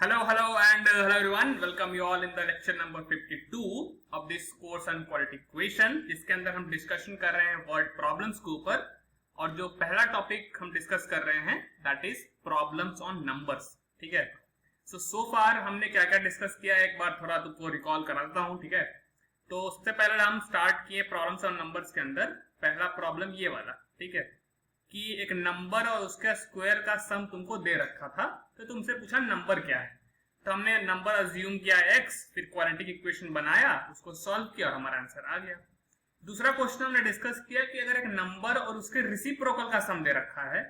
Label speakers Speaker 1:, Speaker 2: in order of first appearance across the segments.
Speaker 1: Hello everyone. Welcome you all in the lecture number 52 of this course on quality equation, जिसके अंदर हम discussion कर रहे हैं वर्ड प्रॉब्लम्स के ऊपर। और जो पहला टॉपिक हम डिस्कस कर रहे हैं that is problems on numbers. ठीक है, सो फार हमने क्या क्या डिस्कस किया एक बार थोड़ा तुमको रिकॉल करा देता हूँ। ठीक है, तो उससे पहले हम स्टार्ट किए प्रॉब्लम्स ऑन नंबर्स के अंदर। पहला प्रॉब्लम ये वाला, ठीक है, कि एक नंबर और उसके स्क्वायर का सम तुमको दे रखा था, तो तुमसे पूछा नंबर क्या है। तो हमने नंबर अज्यूम किया x, फिर क्वाड्रेटिक इक्वेशन बनाया, उसको सॉल्व किया और हमारा आंसर आ गया। दूसरा क्वेश्चन हमने डिस्कस किया कि अगर एक नंबर और उसके रेसिप्रोकल का सम दे रखा है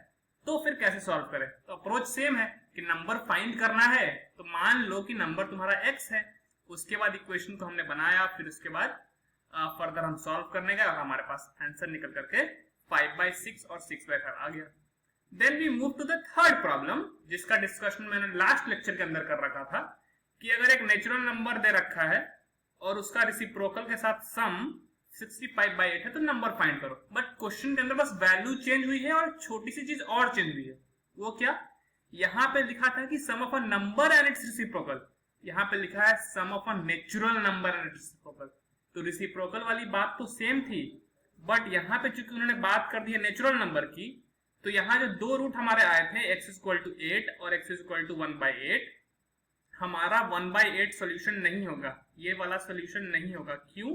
Speaker 1: तो फिर कैसे सॉल्व करें। तो अप्रोच सेम है कि नंबर फाइंड करना है, तो मान लो कि नंबर तुम्हारा x है, उसके बाद इक्वेशन को हमने बनाया, फिर उसके बाद फर्दर हम सॉल्व करने गए और हमारे पास आंसर निकल करके 5/6 और 6/4 आ गया। Then we move to the third problem, जिसका डिस्कशन मैंने लास्ट लेक्चर के अंदर कर रखा था कि अगर एक नेचुरल नंबर दे रखा है और उसका रेसिप्रोकल के साथ सम 65/8 है तो नंबर फाइंड करो। बट क्वेश्चन के अंदर बस वैल्यू चेंज हुई है और छोटी सी चीज और चेंज हुई है। वो क्या, यहाँ पे लिखा था कि sum of a number and its reciprocal, यहाँ पे लिखा है sum of a natural number and its reciprocal. तो रेसिप्रोकल वाली बात तो सेम थी, बट यहाँ पे चूंकि उन्होंने बात कर दी है नेचुरल नंबर की, तो यहाँ जो दो रूट हमारे आए थे x = 8 और x = 1/8, हमारा 1/8 सोल्यूशन नहीं होगा, ये वाला सोल्यूशन नहीं होगा। क्यों?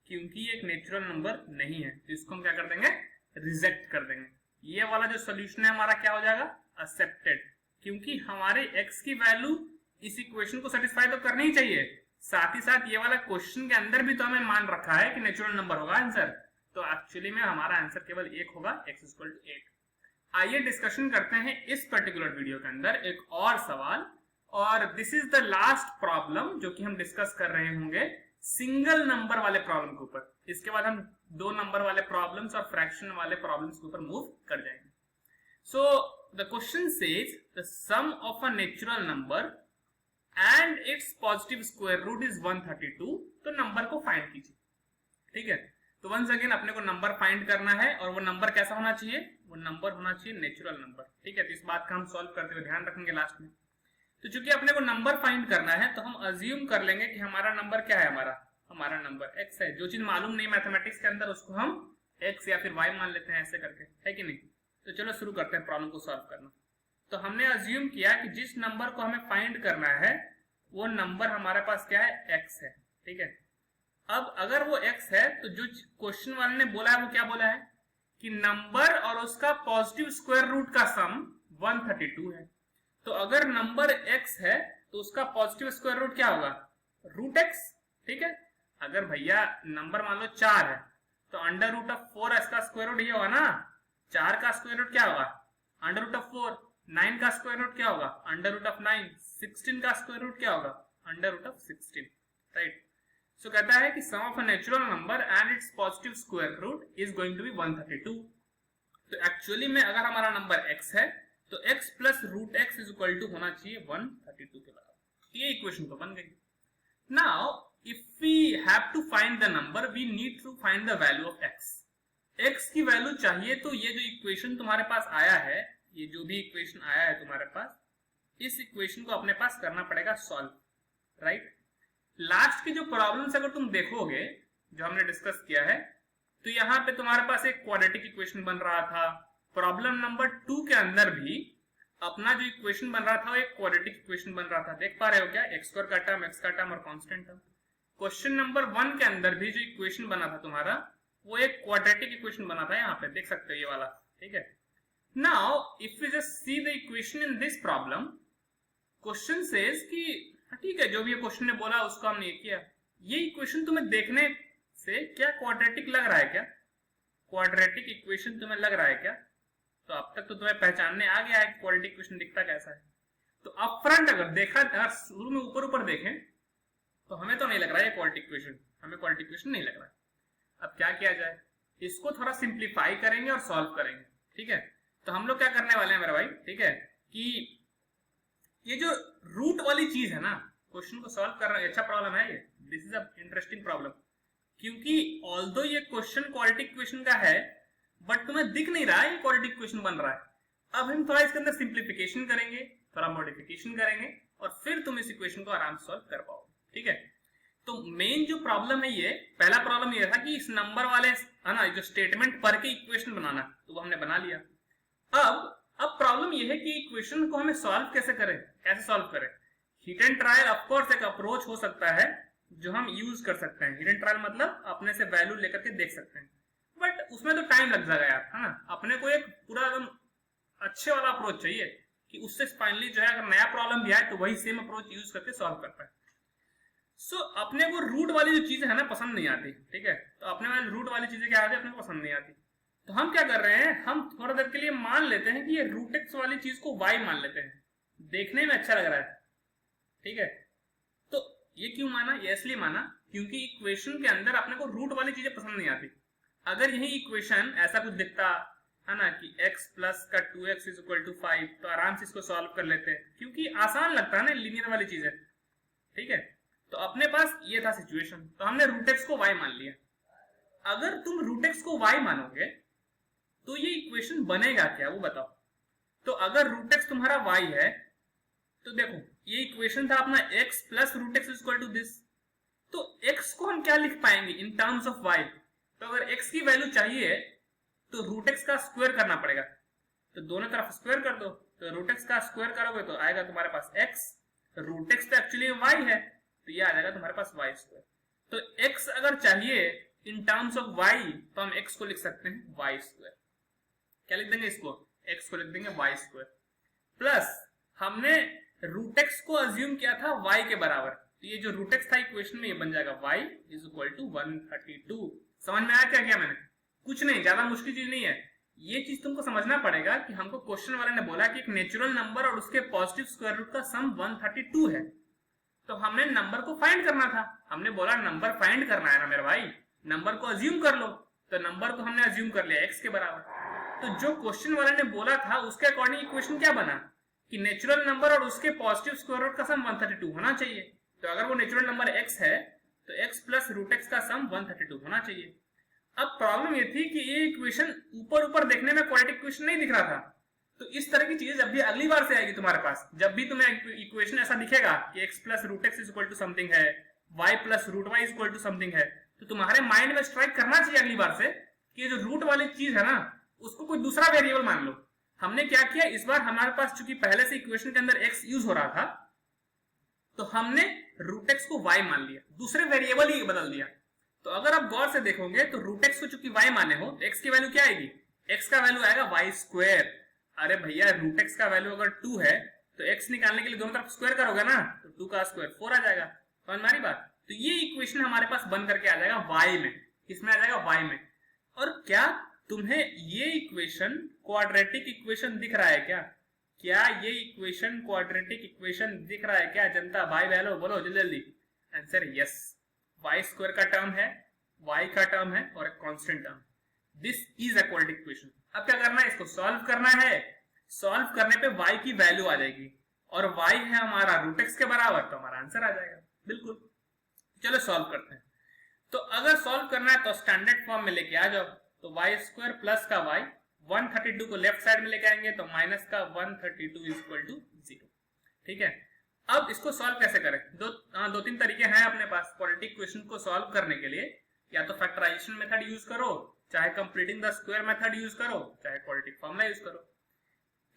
Speaker 1: क्योंकि ये एक नेचुरल नंबर नहीं है, तो इसको हम क्या कर देंगे, रिजेक्ट कर देंगे। ये वाला जो सोल्यूशन है हमारा क्या हो जाएगा, एक्सेप्टेड, क्योंकि हमारे x की वैल्यू इस इक्वेशन को सेटिस्फाई तो करनी ही चाहिए। साथ ही साथ ये वाला क्वेश्चन के अंदर भी तो हमें मान रखा है कि नेचुरल नंबर होगा आंसर, तो एक्चुअली में हमारा आंसर केवल एक होगा, x = 8। आइए डिस्कशन करते हैं इस पर्टिकुलर वीडियो के अंदर एक और सवाल, और this is the last problem जो कि हम डिस्कस कर रहे होंगे सिंगल नंबर वाले प्रॉब्लम के ऊपर। इसके बाद हम दो नंबर वाले प्रॉब्लम्स और फ्रैक्शन वाले प्रॉब्लम्स के ऊपर मूव कर जाएंगे। So the question says the sum of a natural number and its positive square root is 132, तो नंबर को फाइंड कीजिए। ठीक है, तो वंस अगेन अपने को नंबर फाइंड करना है और वो नंबर कैसा होना चाहिए, वो नंबर होना चाहिए नेचुरल नंबर। ठीक है, तो इस बात का हम सॉल्व करते हुए ध्यान रखेंगे लास्ट में। तो चूंकि अपने को नंबर फाइंड करना है तो हम अज्यूम कर लेंगे कि हमारा नंबर क्या है, हमारा नंबर x है। जो चीज मालूम नहीं मैथमेटिक्स के अंदर उसको हम x या फिर y मान लेते हैं, ऐसे करके, है कि नहीं। तो चलो शुरू करते हैं प्रॉब्लम को सॉल्व करना। तो हमने अज्यूम किया कि जिस नंबर को हमें फाइंड करना है वो नंबर हमारे पास क्या है, x है। ठीक है, अब अगर वो x है तो जो क्वेश्चन वाले ने बोला है वो क्या बोला है कि नंबर और उसका पॉजिटिव स्क्वायर रूट का सम 132 है। तो अगर नंबर x है तो उसका पॉजिटिव स्क्वायर रूट क्या होगा, √x। ठीक है, अगर भैया नंबर मान लो 4 है तो √4 इसका स्क्वायर रूट ये होगा ना, 4 का स्क्वायर रूट क्या होगा, √4। 9 का स्क्वायर रूट क्या होगा, √9। 16 का स्क्वायर रूट क्या होगा, √16। राइट, सो कहता है कि sum of a natural number and its positive square root is going to be 132। तो एक्चुअली में अगर हमारा नंबर x है तो x + √x = होना चाहिए 132 के बराबर। ये इक्वेशन तो बन गई। Now if we have to find the number we need to find the value of x की वैल्यू चाहिए। तो ये जो इक्वेशन तुम्हारे पास आया है, ये जो भी इक्वेशन आया है तुम्हारे पास, इस इक्वेशन को अपने पास करना पड़ेगा सॉल्व। राइट, लास्ट की जो प्रॉब्लम्स अगर तुम देखोगे जो हमने डिस्कस किया है, तो यहाँ पे तुम्हारे पास एक क्वाड्रेटिक इक्वेशन बन रहा था। प्रॉब्लम नंबर 2 के अंदर भी अपना जो इक्वेशन बन रहा था वो एक क्वाड्रेटिक इक्वेशन बन रहा था। देख पा रहे हो क्या, x² का टर्म, x का टर्म और कांस्टेंट टर्म। क्वेश्चन नंबर 1 के अंदर भी जो इक्वेशन बना था तुम्हारा वो एक क्वाड्रेटिक इक्वेशन बना था, यहाँ पे देख सकते हो ये वाला। ठीक है, now if we just see the equation in this problem, question says कि ठीक है जो भी क्वेश्चन ने बोला उसको हमने ये किया। ये इक्वेशन तुम्हें देखने से क्या क्वाड्रेटिक लग रहा है, क्या क्वाड्रेटिक इक्वेशन तुम्हें लग रहा है क्या? तो अब तक तो तुम्हें पहचानने आ गया है कि क्वाड्रेटिक इक्वेशन दिखता कैसा है। तो अप फ्रंट अगर देखा, अगर शुरू में ऊपर देखें तो हमें तो नहीं लग रहा है क्वाड्रेटिक इक्वेशन, हमें क्वाड्रेटिक इक्वेशन नहीं लग रहा है। अब क्या किया जाए, इसको थोड़ा सिंप्लीफाई करेंगे और सॉल्व करेंगे। ठीक है, तो हम लोग क्या करने वाले हैं मेरा भाई, ठीक है, कि ये जो रूट वाली चीज है ना, क्वेश्चन को सॉल्व कर रहे हैं, अच्छा प्रॉब्लम है ये, this is a interesting problem, क्योंकि ऑल्दो ये क्वेश्चन क्वाड्रेटिक इक्वेशन का है बट तुम्हें दिख नहीं रहा है ये क्वाड्रेटिक इक्वेशन बन रहा है। अब हम थोड़ा इसके अंदर सिंप्लीफिकेशन करेंगे, थोड़ा मॉडिफिकेशन करेंगे और फिर तुम इस इक्वेशन को आराम से सॉल्व कर पाओगे। ठीक है, तो मेन जो प्रॉब्लम है ये, पहला प्रॉब्लम ये था कि इस नंबर वाले है ना जो स्टेटमेंट पर के इक्वेशन बनाना, तो वो हमने बना लिया। अब प्रॉब्लम ये है कि इक्वेशन को हमें सॉल्व कैसे करें, कैसे सॉल्व करें। Hit and trial of course एक अप्रोच हो सकता है जो हम यूज कर सकते हैं। हिट एंड ट्रायल मतलब अपने से वैल्यू लेकर के देख सकते हैं, बट उसमें तो टाइम लग जाएगा यार, है ना। अपने को एक पूरा एकदम अच्छे वाला अप्रोच चाहिए कि उससे फाइनली जो है अगर नया प्रॉब्लम भी आए तो वही सेम अप्रोच यूज करके सॉल्व कर पाए। सो अपने को रूट वाली जो चीजें है ना पसंद नहीं आती। ठीक है, तो अपने वाली रूट वाली चीजें क्या आती है, अपने को पसंद नहीं आती। तो हम क्या कर रहे हैं, हम थोड़ा देर के लिए मान लेते हैं कि ये रूट एक्स वाली चीज को वाई मान लेते हैं, देखने में अच्छा लग रहा है। ठीक है, तो ये क्यों माना, ये इसलिए माना क्योंकि इक्वेशन के अंदर अपने को रूट वाली चीजें पसंद नहीं आती। अगर यही इक्वेशन ऐसा कुछ दिखता है ना कि x प्लस का 2x इज इक्वल टू 5, तो आराम से इसको सॉल्व कर लेते हैं क्योंकि आसान लगता है ना लीनियर वाली चीजें। ठीक है, तो अपने पास ये था सिचुएशन, तो हमने रूट एक्स को y मान लिया। अगर तुम रूट एक्स को y मानोगे तो ये इक्वेशन बनेगा क्या, वो बताओ। तो अगर रूट एक्स तुम्हारा y है तो देखो ये इक्वेशन था अपना x plus root x is equal to this. तो x को हम क्या लिख पाएंगे इन टर्म्स ऑफ y। तो अगर x की वैल्यू चाहिए तो रूट एक्स का स्क्वायर करना पड़ेगा, तो दोनों तरफ स्क्वायर कर दो। तो रूट एक्स का स्क्वायर करोगे तो आएगा तुम्हारे पास x, रूट एक्स तो एक्चुअली y है तो ये आ जाएगा तुम्हारे पास y स्क्वायर। तो x अगर चाहिए इन टर्म्स ऑफ y तो हम x को लिख सकते हैं y स्क्वायर। क्या लिख देंगे इसको, x को लिख देंगे y स्क्वायर। प्लस हमने रूट एक्स को अज्यूम किया था y के बराबर, तो ये जो रूट एक्स था इक्वेशन में ये बन जाएगा y इज इक्वल टू 132। समझ में आया क्या किया मैंने, कुछ नहीं, ज्यादा मुश्किल चीज नहीं है। ये चीज तुमको समझना पड़ेगा कि हमको क्वेश्चन वाले ने बोला कि एक नेचुरल नंबर और उसके पॉजिटिव स्क्वायर रूट का सम 132 है, तो हमने नंबर को फाइंड करना था। हमने बोला नंबर फाइंड करना है ना मेरे भाई, नंबर को अज्यूम कर लो। तो नंबर को हमने अज्यूम कर लिया x के बराबर। तो जो क्वेश्चन वाले ने बोला था उसके अकॉर्डिंग इक्वेशन क्या बना कि नेचुरल नंबर और उसके पॉजिटिव स्क्वायर रूट का सम 132 होना चाहिए। तो अगर वो नेचुरल नंबर x है तो x प्लस रूट एक्स का सम 132 होना चाहिए। अब प्रॉब्लम ये थी कि ये इक्वेशन ऊपर ऊपर देखने में क्वाड्रेटिक इक्वेशन नहीं दिख रहा था। तो इस तरह की चीजें जब भी अगली बार से आएगी तुम्हारे पास, जब भी तुम्हें इक्वेशन ऐसा दिखेगा कि x plus root x is equal to something है, y plus root y is equal to something है, तो तुम्हारे माइंड में स्ट्राइक करना चाहिए अगली बार से कि जो रूट वाली चीज है ना उसको कोई दूसरा वेरिएबल मान लो। हमने क्या किया, इस बार हमारे पास चूंकि पहले से इक्वेशन के अंदर x यूज हो रहा था तो हमने रूट एक्स को y मान लिया, दूसरे वेरिएबल ही बदल दिया। तो अगर आप गौर से देखोगे तो रूट एक्स को चूंकि y माने हो तो x की वैल्यू क्या आएगी, x का वैल्यू आएगा y स्क्वायर। अरे भैया रूट एक्स का वैल्यू अगर 2 है तो x निकालने के लिए दोनों तरफ स्क्वायर करोगे ना, तो 2 का स्क्वायर 4 आ जाएगा। समझ में आ रही बात। तो ये इक्वेशन हमारे पास बन करके आ जाएगा y में, किसमें आ जाएगा y में। और क्या तुम्हें ये इक्वेशन क्वाड्रेटिक इक्वेशन दिख रहा है क्या, क्या ये इक्वेशन क्वाड्रेटिक इक्वेशन दिख रहा है क्या जनता भाई बहनों, बोलो जल्दी जल्दी। आंसर यस, y स्क्वायर का टर्म है, y का टर्म है और एक constant term, this is a quadratic equation. अब क्या करना है, इसको सॉल्व करना है। सॉल्व करने पे y की वैल्यू आ जाएगी और y है हमारा रूट एक्स के बराबर, तो हमारा आंसर आ जाएगा बिल्कुल। चलो सॉल्व करते हैं। तो अगर सॉल्व करना है तो स्टैंडर्ड फॉर्म में लेके आ जाओ। तो y स्क्वायर प्लस का y, 132 को लेफ्ट साइड में लेके आएंगे तो माइनस का 132 इज इक्वल टू 0। ठीक है, अब इसको सॉल्व कैसे करें, दो तीन तरीके हैं अपने पास क्वाड्रेटिक इक्वेशन को सॉल्व करने के लिए। या तो फैक्टराइजेशन मेथड यूज करो, चाहे completing the square method use करो, चाहे क्वाड्रेटिक फॉर्मूला यूज करो।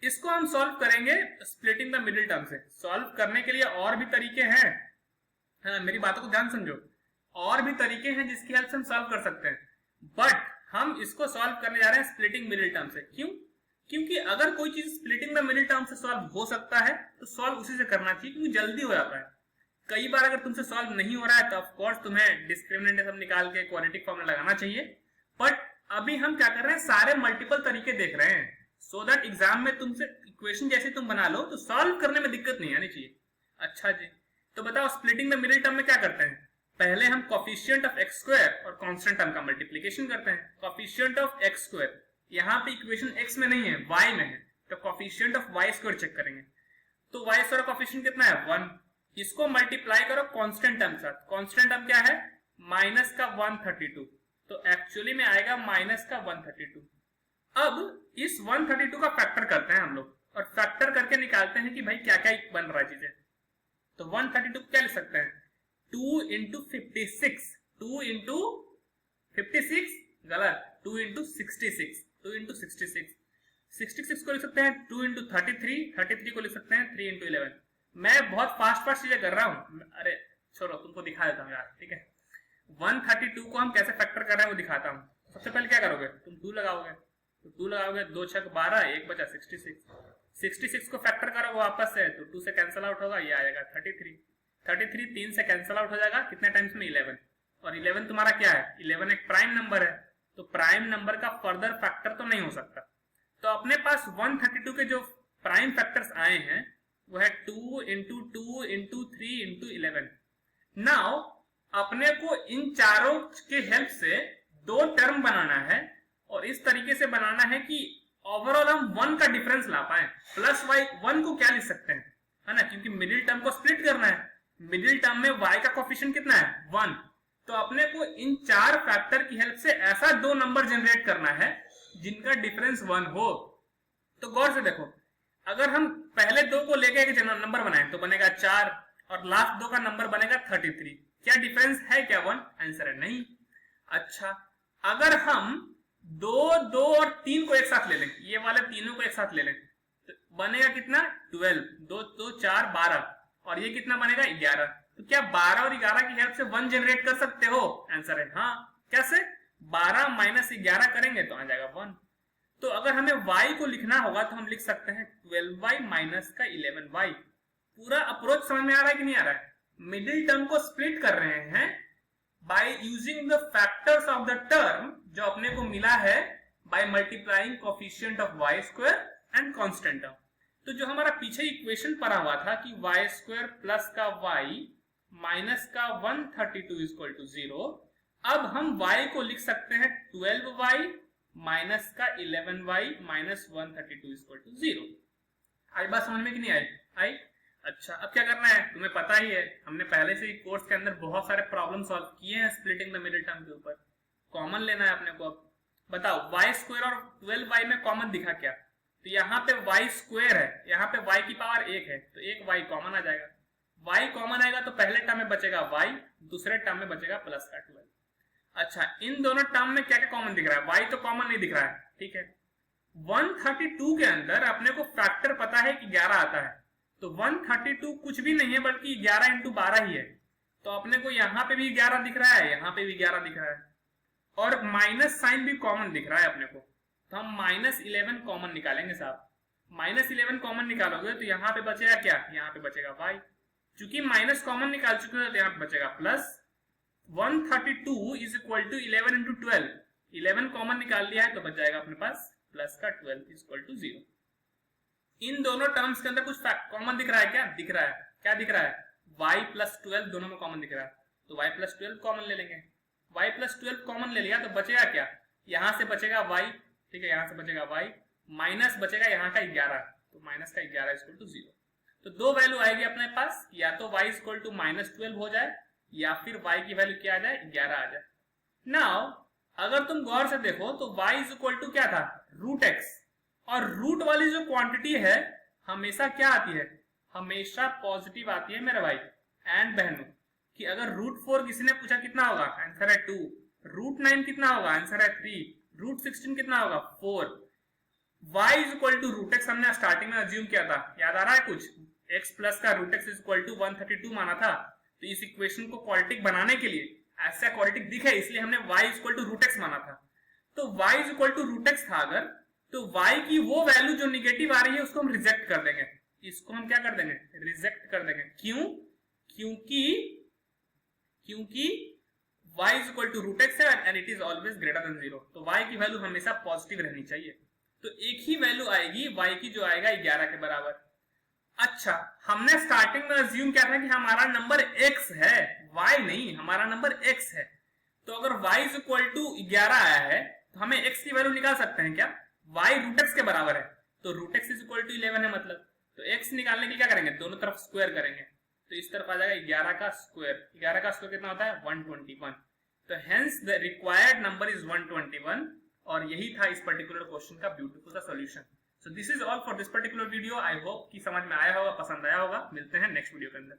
Speaker 1: इसको हम सॉल्व करेंगे स्प्लिटिंग द मिडिल टर्म से। सॉल्व करने के लिए और भी तरीके हैं, मेरी बातों को ध्यान समझो, और भी तरीके हैं जिसकी हेल्प से हम सॉल्व कर सकते हैं, बट हम इसको सॉल्व करने जा रहे हैं स्प्लिटिंग मिडिल टर्म से। क्यों, क्योंकि अगर कोई चीज स्प्लिटिंग द मिडिल टर्म से सॉल्व हो सकता है तो सॉल्व उसी से करना चाहिए, क्योंकि जल्दी हो जाता है। कई बार अगर तुमसे सॉल्व नहीं हो रहा है तो ऑफ कोर्स तुम्हें डिस्क्रिमिनेंट सब निकाल के क्वाड्रेटिक फॉर्मूला लगाना चाहिए। बट अभी हम क्या कर रहे हैं, सारे मल्टीपल तरीके देख रहे हैं, सो दैट एग्जाम में तुमसे इक्वेशन जैसे तुम बना लो तो सॉल्व करने में दिक्कत नहीं आनी चाहिए। अच्छा जी, तो बताओ स्प्लिटिंग द मिडिल टर्म में क्या करते हैं। पहले हम कोफिशिएंट ऑफ एक्स स्क्वायर और कांस्टेंट टर्म का मल्टीप्लिकेशन करते हैं। कोफिशिएंट ऑफ एक्स स्क्वायर, यहाँ पे इक्वेशन x में नहीं है y में है, तो coefficient of y square check करेंगे। तो y स्क्वायर कोफिशिएंट कितना है 1, इसको मल्टीप्लाई करो कांस्टेंट टर्म के साथ। कांस्टेंट टर्म क्या है, माइनस का 132, तो एक्चुअली में आएगा माइनस का 132। अब इस 132 का फैक्टर करते हैं हम लोग, और फैक्टर करके निकालते हैं कि भाई क्या क्या बन रहा है चीजें। तो 132 क्या लिख सकते हैं, 2 इंटू 56, 2 इंटू 56 गलत, 2 इंटू 66, 2 इंटू 66, 66 को लिख सकते हैं 2 इंटू 33, 33 को लिख सकते हैं 3 इंटू 11। मैं बहुत फास्ट चीजें कर रहा हूं, अरे छोड़ो तुमको दिखा देता हूँ यार, ठीक है। 132 को हम कैसे फैक्टर कर रहे हैं वो दिखाता हूँ। सबसे पहले क्या करोगे, तुम 2 लगाओगे, तो 2 लगाओगे, 2 छक 12, 1 बचा 66, 66 को फैक्टर करोगे वापस से, तो 2 से कैंसिल आउट होगा, ये आएगा 33, 33 3 से कैंसिल आउट हो जाएगा, कितने टाइम्स में 11, और 11 तुम्हारा क्या है, 11 एक प्राइम नंबर है, तो प्राइम नंबर का फर्दर फैक्टर तो नहीं हो सकता। तो अपने पास 132 के जो प्राइम फैक्टर्स आए हैं वो है 2 इंटू 2 इंटू 3 इंटू 11। नाउ अपने को इन चारों के हेल्प से 2 टर्म बनाना है, और इस तरीके से बनाना है कि ओवरऑल हम 1 का डिफरेंस ला पाए। प्लस वाई 1 को क्या लिख सकते हैं, है ना, क्योंकि मिडिल टर्म को स्प्लिट करना है, मिडिल टर्म में y का कोफिशिएंट कितना है 1, तो अपने को इन 4 फैक्टर की हेल्प से ऐसा 2 नंबर जनरेट करना है जिनका डिफरेंस 1 हो। तो गौर से देखो, अगर हम पहले 2 को लेके एक नंबर बनाए तो बनेगा 4, और लास्ट 2 का नंबर बनेगा 33। क्या डिफरेंस है क्या 1, आंसर है नहीं। अच्छा, अगर हम 2, 2 और 3 को एक साथ ले लें, ये वाले तीनों को एक साथ ले लें, तो बनेगा कितना 12, 2 2 4 12, और ये कितना बनेगा 11। तो क्या 12 और 11 की हेल्प से 1 जनरेट कर सकते हो, आंसर है हाँ। कैसे, 12 माइनस 11 करेंगे तो आ जाएगा 1। तो अगर हमें y को लिखना होगा तो हम लिख सकते हैं 12y माइनस का 11y। पूरा अप्रोच समझ में आ रहा है कि नहीं आ रहा है। मिडिल टर्म को स्प्लिट कर रहे हैं by using the factors of the term जो अपने को मिला है by multiplying coefficient of y square and constant term. तो जो हमारा पीछे इक्वेशन पढ़ा हुआ था कि y स्क्वायर प्लस का y माइनस का 132 इक्वल टू 0, अब हम y को लिख सकते हैं 12y माइनस का 11y माइनस 132 इक्वल टू 0। आई बात समझ में कि नहीं आई, आई? अच्छा, अब क्या करना है, तुम्हें पता ही है, हमने पहले से ही कोर्स के अंदर बहुत सारे प्रॉब्लम सॉल्व किए हैं स्प्लिटिंग द मिडिल टर्म के ऊपर। कॉमन लेना है अपने को। अब बताओ y स्क्वायर और 12y में कॉमन दिखा क्या, तो यहाँ पे y स्क्वायर है, यहाँ पे y की पावर 1 है, तो एक y कॉमन आ जाएगा। y कॉमन आएगा तो पहले टर्म में बचेगा y, दूसरे टर्म में बचेगा प्लस का 12। अच्छा, इन दोनों टर्म में क्या क्या कॉमन दिख रहा है, y तो कॉमन नहीं दिख रहा है, ठीक है। 132 के अंदर अपने को फैक्टर पता है कि 11 आता है, तो 132 कुछ भी नहीं है बल्कि 11 इंटू 12 ही है, तो अपने को यहाँ पे भी 11 दिख रहा है, यहाँ पे भी 11 दिख रहा है, और माइनस साइन भी कॉमन दिख रहा है अपने को, तो हम माइनस 11 कॉमन निकालेंगे साहब। माइनस 11 कॉमन निकालोगे तो यहाँ पे बचेगा क्या, यहाँ पे बचेगा y। चूंकि माइनस कॉमन निकाल चुके हैं तो यहाँ पे बचेगा plus. 132 is equal to 11 into 12, 11 common निकाल लिया है तो बच जाएगा अपने पास प्लस का 12 इज इक्वल टू 0। इन दोनों टर्म्स के अंदर कुछ कॉमन दिख रहा है क्या, दिख रहा है, क्या दिख रहा है, y प्लस 12 दोनों में कॉमन दिख रहा है, तो y प्लस 12 कॉमन ले लेंगे। y प्लस 12 कॉमन ले लिया तो बचेगा क्या, यहां से बचेगा y, ठीक है, यहां से बचेगा y, माइनस बचेगा यहाँ का 11, तो माइनस का 11 इक्वल टू 0। तो दो वैल्यू आएगी अपने पास, या तो y इक्वल टू माइनस 12 हो जाए, या फिर y की वैल्यू क्या आ जाए, 11 आ जाए। नाउ अगर तुम गौर से देखो तो y इज इक्वल टू क्या था, रूट x, और रूट वाली जो क्वांटिटी है हमेशा क्या आती है, हमेशा पॉजिटिव आती है मेरे भाई एंड बहनों। कि अगर रूट 4 किसी ने पूछा कितना होगा, आंसर है 2, रूट 9 कितना होगा, आंसर है 3, रूट 16 कितना होगा 4। y is equal to root x हमने स्टार्टिंग में अज्यूम किया था, याद आ रहा है कुछ, x प्लस का root x is equal to 132 माना था। तो इस इक्वेशन को क्वाड्रेटिक बनाने के लिए ऐसा क्वाड्रेटिक दिखे इसलिए हमने y equal to root x माना था। तो y is equal to root x था अगर, तो y की वो वैल्यू जो निगेटिव आ रही है उसको हम रिजेक्ट कर देंगे, इसको हम क्या कर देंगे, रिजेक्ट कर देंगे। क्यों, क्योंकि y is equal to root x है and it is always greater than 0, तो y की वैल्यू हमेशा पॉजिटिव रहनी चाहिए। तो एक ही वैल्यू आएगी y की जो आएगा 11 के बराबर। अच्छा, हमने स्टार्टिंग में अज्यूम किया था कि हमारा नंबर x है, y नहीं, हमारा नंबर x है। तो अगर y इज इक्वल टू 11 आया है तो हमें x की वैल्यू निकाल सकते हैं क्या, y रूट x के बराबर है, तो root x is equal to 11 है मतलब, तो x निकालने के लिए क्या करेंगे, दोनों तरफ स्क्वायर करेंगे, तो इस तरफ आ जाएगा 11 का स्क्वायर। 11 का स्क्वायर कितना होता है 121, तो hence the required number is 121, और यही था इस पर्टिकुलर क्वेश्चन का ब्यूटीफुल सा solution. So this is all for this particular video. I hope कि समझ में आया होगा, पसंद आया होगा। मिलते हैं नेक्स्ट वीडियो के अंदर।